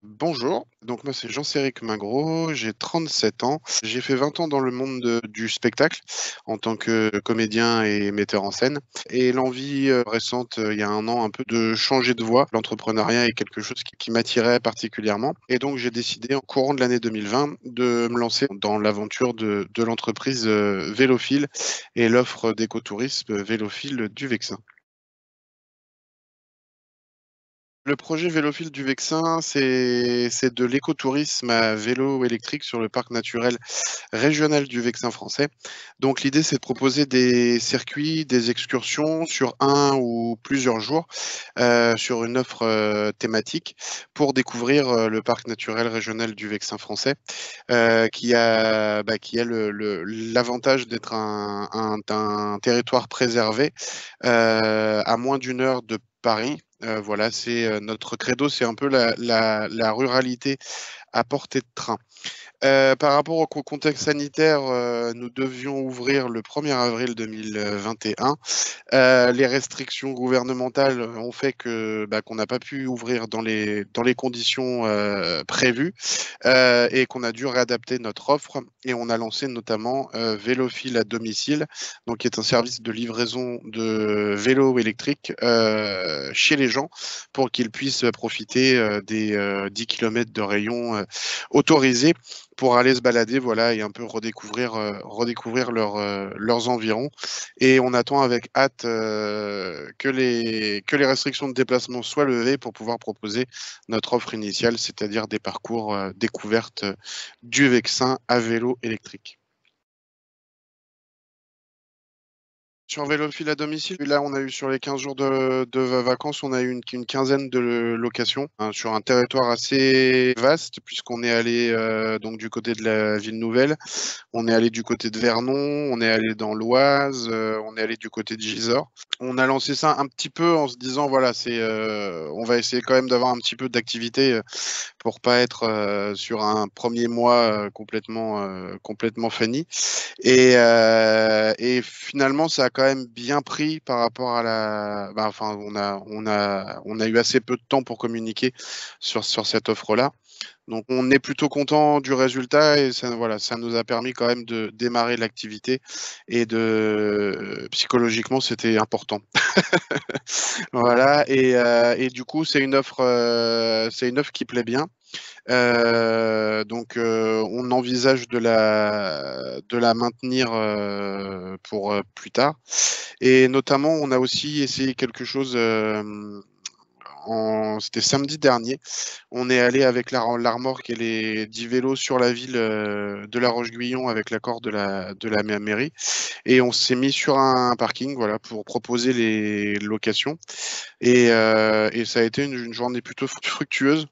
Bonjour, donc moi c'est Jean-Céric Mingros, j'ai 37 ans. J'ai fait 20 ans dans le monde du spectacle en tant que comédien et metteur en scène. Et l'envie récente, il y a un an, un peu de changer de voie. L'entrepreneuriat est quelque chose qui m'attirait particulièrement. Et donc j'ai décidé, en courant de l'année 2020, de me lancer dans l'aventure de l'entreprise Vélophile et l'offre d'écotourisme Vélophile du Vexin. Le projet Vélophile du Vexin, c'est de l'écotourisme à vélo électrique sur le parc naturel régional du Vexin français. Donc l'idée, c'est de proposer des circuits, des excursions sur un ou plusieurs jours, sur une offre, thématique pour découvrir, le parc naturel régional du Vexin français, qui a l'avantage d'être un territoire préservé, à moins d'une heure de Paris. Voilà, c'est, notre credo, c'est un peu la ruralité à portée de train. Par rapport au contexte sanitaire, nous devions ouvrir le 1er avril 2021. Les restrictions gouvernementales ont fait qu'on n'a pas pu ouvrir dans les conditions, prévues, et qu'on a dû réadapter notre offre et on a lancé notamment, Vélophile à domicile, donc qui est un service de livraison de vélos électriques, chez les gens pour qu'ils puissent profiter, des, 10 kilomètres de rayon, autorisés pour aller se balader, voilà, et un peu redécouvrir leurs environs. Et on attend avec hâte, que les restrictions de déplacement soient levées pour pouvoir proposer notre offre initiale, c'est-à-dire des parcours, découverte, du Vexin à vélo électrique. Sur Vélophile à domicile, là, on a eu sur les 15 jours de vacances, on a eu une quinzaine de locations, hein, sur un territoire assez vaste puisqu'on est allé, donc du côté de la ville nouvelle, on est allé du côté de Vernon, on est allé dans l'Oise, on est allé du côté de Gisors. On a lancé ça un petit peu en se disant, voilà, on va essayer quand même d'avoir un petit peu d'activité, pour pas être, sur un premier mois, complètement fanny. Et finalement, ça a quand même bien pris par rapport à enfin, on a eu assez peu de temps pour communiquer sur cette offre-là. Donc on est plutôt content du résultat et ça, voilà, ça nous a permis quand même de démarrer l'activité et psychologiquement, c'était important. Voilà, et du coup, c'est une offre qui plaît bien. Donc, on envisage de la maintenir, pour, plus tard, et notamment, on a aussi essayé quelque chose, c'était samedi dernier. On est allé avec la remorque et les 10 vélos sur la ville, de La Roche-Guyon avec l'accord de la mairie, et on s'est mis sur un parking, voilà, pour proposer les locations, et ça a été une journée plutôt fructueuse,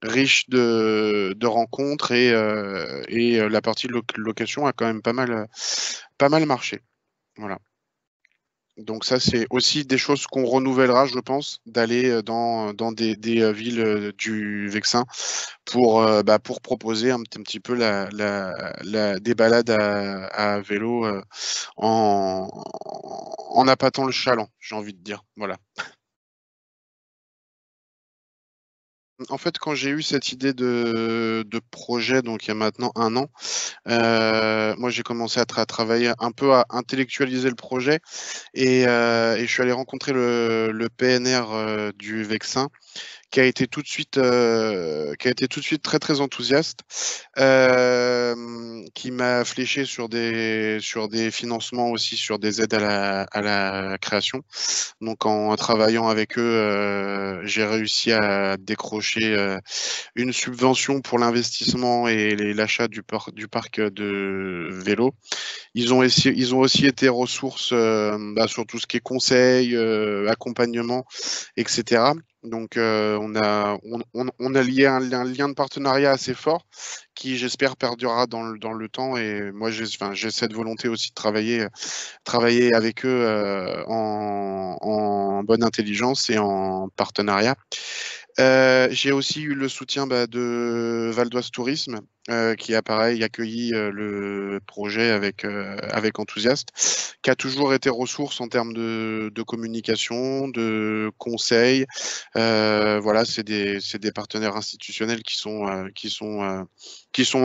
riche de rencontres, et la partie location a quand même pas mal marché. Voilà. Donc ça, c'est aussi des choses qu'on renouvellera, je pense, d'aller, dans des, villes, du Vexin pour proposer un petit peu des balades à vélo, en appâtant le chaland, j'ai envie de dire. Voilà. En fait, quand j'ai eu cette idée de projet, donc il y a maintenant un an, moi j'ai commencé à travailler un peu, à intellectualiser le projet, et je suis allé rencontrer le PNR, du Vexin, qui a été tout de suite très, très enthousiaste, qui m'a fléché sur des financements, aussi sur des aides à la création. Donc en travaillant avec eux, j'ai réussi à décrocher, une subvention pour l'investissement et l'achat du parc, de vélos. Ils ont aussi été ressources, sur tout ce qui est conseil, accompagnement, et cetera. Donc, on a lié un lien de partenariat assez fort qui, j'espère, perdurera dans le temps, et moi, j'ai cette volonté aussi de travailler avec eux, en bonne intelligence et en partenariat. J'ai aussi eu le soutien, de Val d'Oise Tourisme, qui a pareil accueilli le projet avec enthousiasme, qui a toujours été ressource en termes de communication, de conseils. Voilà, c'est des partenaires institutionnels qui sont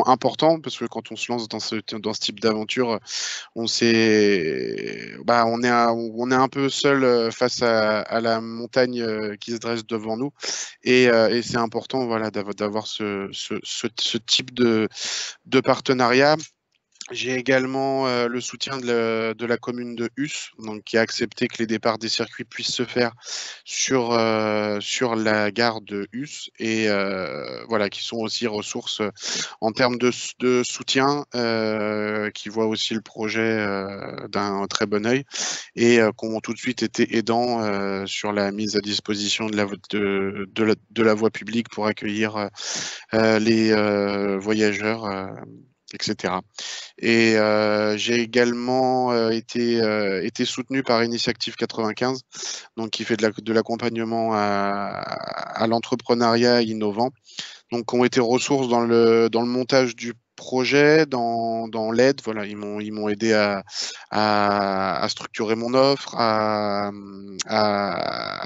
importants, parce que quand on se lance dans ce type d'aventure, on est un peu seul face à la montagne qui se dresse devant nous, et c'est important, voilà, d'avoir ce type de partenariat. J'ai également le soutien de la commune de Hus, donc qui a accepté que les départs des circuits puissent se faire sur la gare de Hus, et voilà, qui sont aussi ressources en termes de soutien, qui voient aussi le projet d'un très bon œil, et qui ont tout de suite été aidants sur la mise à disposition de la voie publique pour accueillir les voyageurs, etc. Et j'ai également été soutenu par Initiative 95, donc qui fait de l'accompagnement à l'entrepreneuriat innovant, donc qui ont été ressources dans le montage du projet, dans l'aide. Voilà, ils m'ont aidé à structurer mon offre, à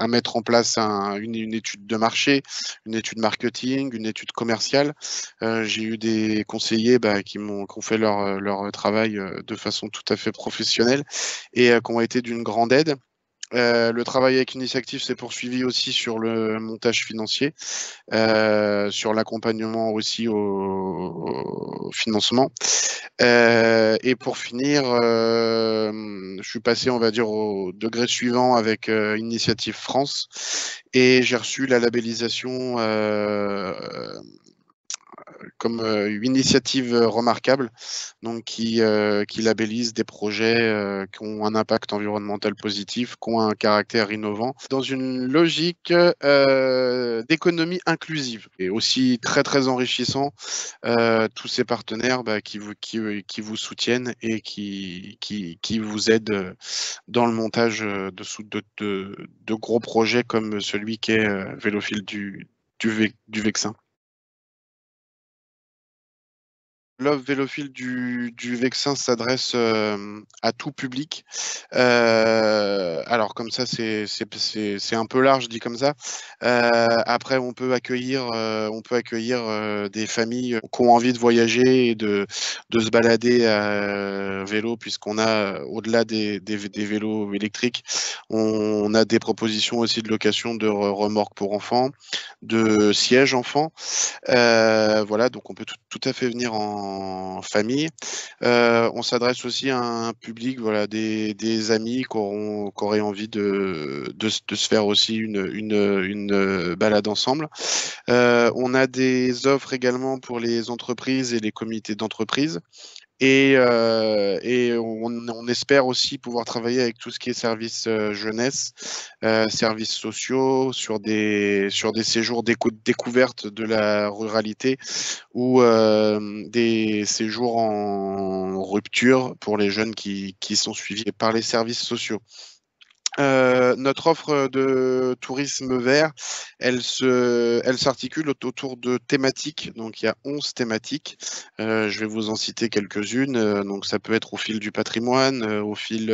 mettre en place une étude de marché, une étude marketing, une étude commerciale. J'ai eu des conseillers qui ont fait leur travail de façon tout à fait professionnelle, et qui ont été d'une grande aide. Le travail avec Initiative s'est poursuivi aussi sur le montage financier, sur l'accompagnement aussi au financement. Et pour finir, je suis passé, on va dire, au degré suivant avec Initiative France, et j'ai reçu la labellisation comme une initiative remarquable, donc qui labellise des projets qui ont un impact environnemental positif, qui ont un caractère innovant, dans une logique d'économie inclusive, et aussi très très enrichissant, tous ces partenaires qui vous soutiennent et qui vous aident dans le montage de gros projets comme celui qu'est Vélophile du Vexin. L'offre Vélophile du Vexin s'adresse à tout public. Alors comme ça, c'est un peu large dit comme ça. Après, on peut accueillir des familles qui ont envie de voyager et de se balader à vélo, puisqu'on a, au-delà des vélos électriques, on a des propositions aussi de location de remorques pour enfants, de sièges enfants. Voilà, donc on peut tout à fait venir en famille. On s'adresse aussi à un public, voilà, des amis qui auraient envie de se faire aussi une balade ensemble. On a des offres également pour les entreprises et les comités d'entreprise. Et on espère aussi pouvoir travailler avec tout ce qui est services jeunesse, services sociaux, sur des séjours découverte de la ruralité, ou des séjours en rupture pour les jeunes qui sont suivis par les services sociaux. Notre offre de tourisme vert, elle s'articule autour de thématiques. Donc, il y a 11 thématiques. Je vais vous en citer quelques-unes. Donc, ça peut être au fil du patrimoine, au fil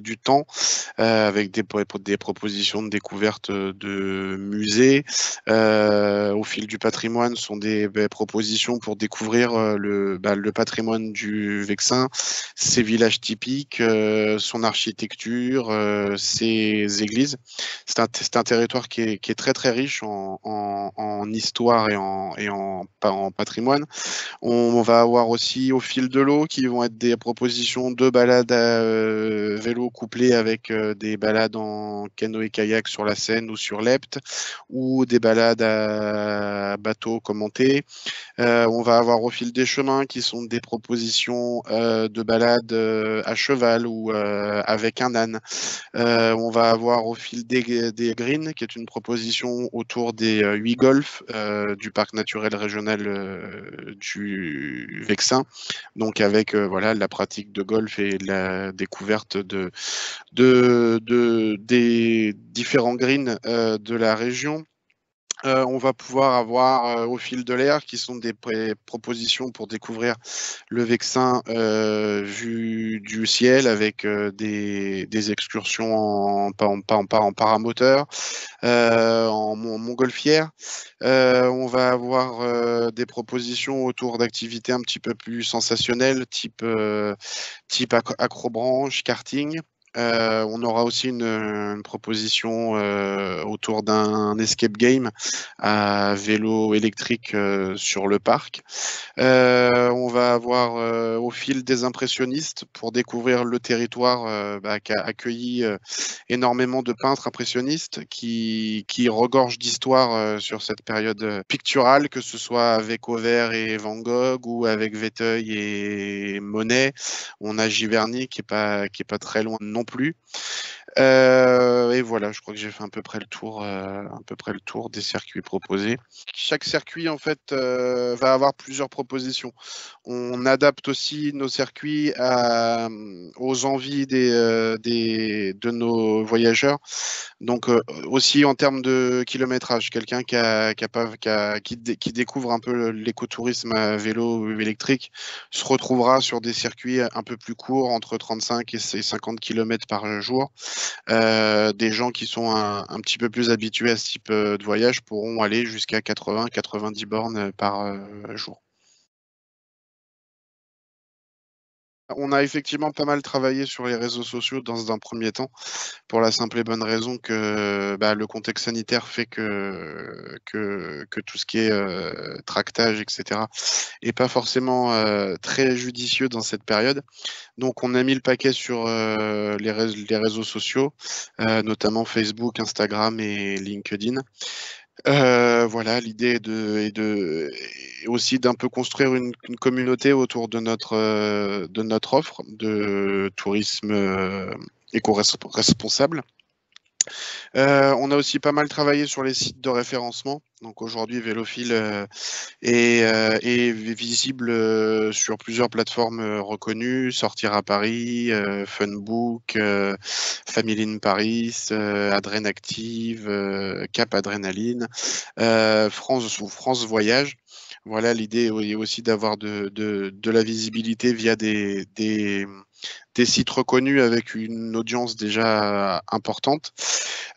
du temps, avec des propositions de découverte de musées. Au fil du patrimoine sont des propositions pour découvrir le patrimoine du Vexin, ses villages typiques, son architecture, ses églises. C'est un territoire qui est très très riche en histoire et en patrimoine. On va avoir aussi au fil de l'eau, qui vont être des propositions de balades à vélo couplées avec des balades en canoë-kayak sur la Seine ou sur l'Epte, ou des balades à bateau commenté. On va avoir au fil des chemins, qui sont des propositions de balades à cheval ou avec un âne. On va avoir au fil des greens, qui est une proposition autour des 8 golfs du parc naturel régional du Vexin, donc avec voilà, la pratique de golf et la découverte des différents greens de la région. On va pouvoir avoir, au fil de l'air, qui sont des propositions pour découvrir le Vexin vu du ciel avec des excursions en paramoteur, en montgolfière. On va avoir des propositions autour d'activités un petit peu plus sensationnelles, type acrobranche, karting. On aura aussi une proposition autour d'un escape game à vélo électrique sur le parc. On va avoir au fil des impressionnistes pour découvrir le territoire qui a accueilli énormément de peintres impressionnistes qui regorgent d'histoire sur cette période picturale, que ce soit avec Auvert et Van Gogh ou avec Véteuil et Monet. On a Giverny qui est pas très loin non plus. Et voilà, je crois que j'ai fait à peu près le tour des circuits proposés. Chaque circuit, en fait, va avoir plusieurs propositions. On adapte aussi nos circuits aux envies de nos voyageurs. Donc, aussi en termes de kilométrage, quelqu'un qui découvre un peu l'écotourisme à vélo ou électrique se retrouvera sur des circuits un peu plus courts, entre 35 et 50 km par jour. Des gens qui sont un petit peu plus habitués à ce type de voyage pourront aller jusqu'à 80-90 bornes par jour. On a effectivement pas mal travaillé sur les réseaux sociaux dans un premier temps, pour la simple et bonne raison que le contexte sanitaire fait que tout ce qui est tractage, etc., est pas forcément très judicieux dans cette période. Donc on a mis le paquet sur les réseaux sociaux, notamment Facebook, Instagram et LinkedIn. Voilà, l'idée est aussi d'un peu construire une communauté autour de notre offre de tourisme éco-responsable. On a aussi pas mal travaillé sur les sites de référencement. Donc aujourd'hui, Vélophile est visible sur plusieurs plateformes reconnues, Sortir à Paris, Funbook, Family in Paris, Adrenactive, Cap Adrénaline, France Voyage. Voilà, l'idée est aussi d'avoir de la visibilité via des sites reconnus avec une audience déjà importante.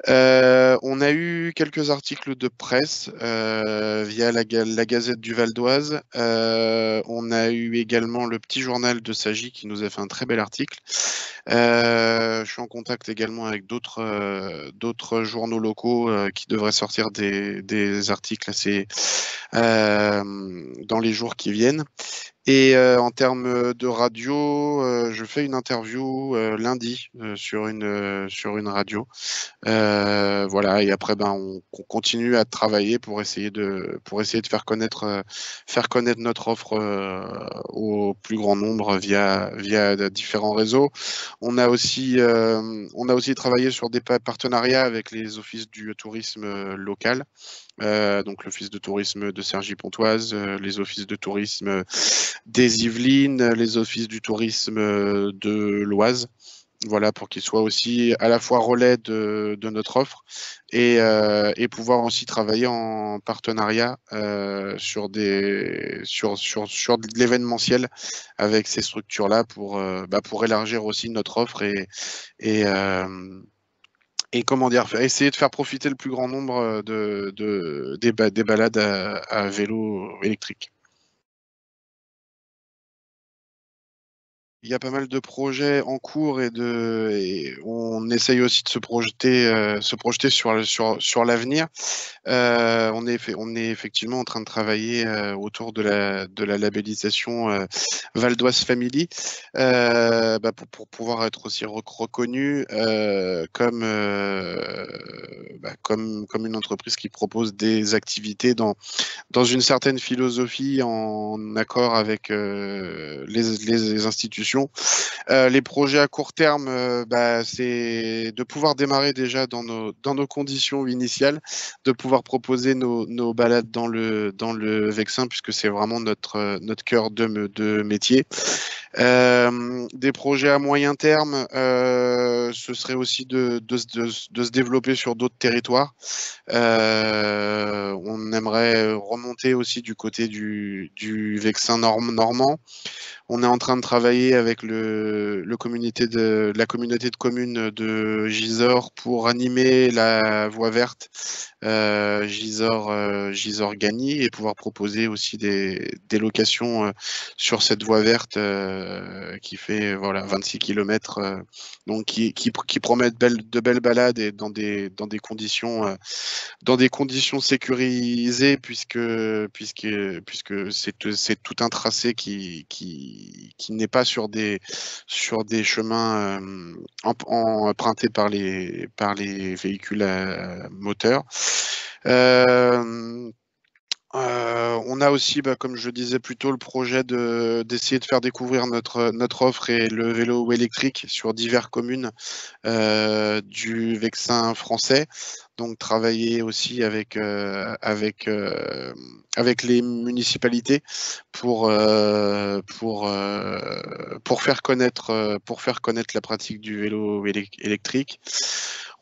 On a eu quelques articles de presse via la Gazette du Val d'Oise. On a eu également le Petit Journal de Sagy qui nous a fait un très bel article. Je suis en contact également avec d'autres journaux locaux qui devraient sortir des articles dans les jours qui viennent. Et en termes de radio, je fais une interview lundi sur une radio. Voilà, et après, on continue à travailler pour essayer de faire connaître notre offre au plus grand nombre via différents réseaux. On a aussi travaillé sur des partenariats avec les offices du tourisme local. Donc l'office de tourisme de Cergy-Pontoise, les offices de tourisme des Yvelines, les offices du tourisme de l'Oise. Voilà, pour qu'ils soient aussi à la fois relais de notre offre et pouvoir aussi travailler en partenariat sur de l'événementiel avec ces structures-là pour élargir aussi notre offre et, euh, et comment dire, essayer de faire profiter le plus grand nombre des balades à vélo électrique. Il y a pas mal de projets en cours et on essaye aussi de se projeter sur l'avenir. On est effectivement en train de travailler autour de la labellisation Val d'Oise Family pour pouvoir être aussi reconnu comme une entreprise qui propose des activités dans une certaine philosophie en accord avec les institutions. Les projets à court terme, c'est de pouvoir démarrer déjà dans nos conditions initiales, de pouvoir proposer nos balades dans le Vexin, puisque c'est vraiment notre cœur de métier. Des projets à moyen terme, ce serait aussi de se développer sur d'autres territoires. On aimerait remonter aussi du côté du Vexin normand. On est en train de travailler avec la communauté de communes de Gisors pour animer la voie verte Gisors-Gagny et pouvoir proposer aussi des locations sur cette voie verte qui fait voilà 26 km, donc qui promet de belles balades et dans des conditions sécurisées puisque c'est tout un tracé qui n'est pas sur des chemins empruntés par les véhicules à moteur. On a aussi, comme je disais plus tôt, le projet d'essayer de faire découvrir notre offre et le vélo électrique sur diverses communes du Vexin français. Donc travailler aussi avec les municipalités pour faire connaître la pratique du vélo électrique.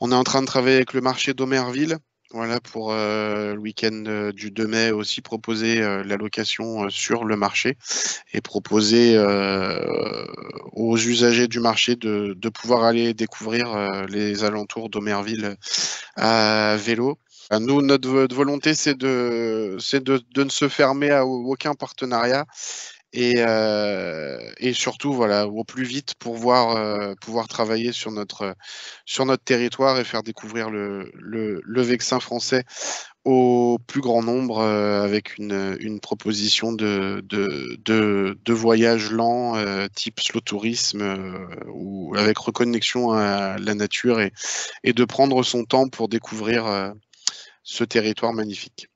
On est en train de travailler avec le marché d'Omerville. Voilà, pour le week-end du 2 mai aussi proposer la location sur le marché et proposer aux usagers du marché de pouvoir aller découvrir les alentours d'Omerville à vélo. Nous, notre volonté, c'est de ne se fermer à aucun partenariat et surtout, voilà, au plus vite pour pouvoir travailler sur notre territoire et faire découvrir le Vexin français au plus grand nombre avec une proposition de voyage lent type slow tourisme ou avec reconnexion à la nature et de prendre son temps pour découvrir ce territoire magnifique.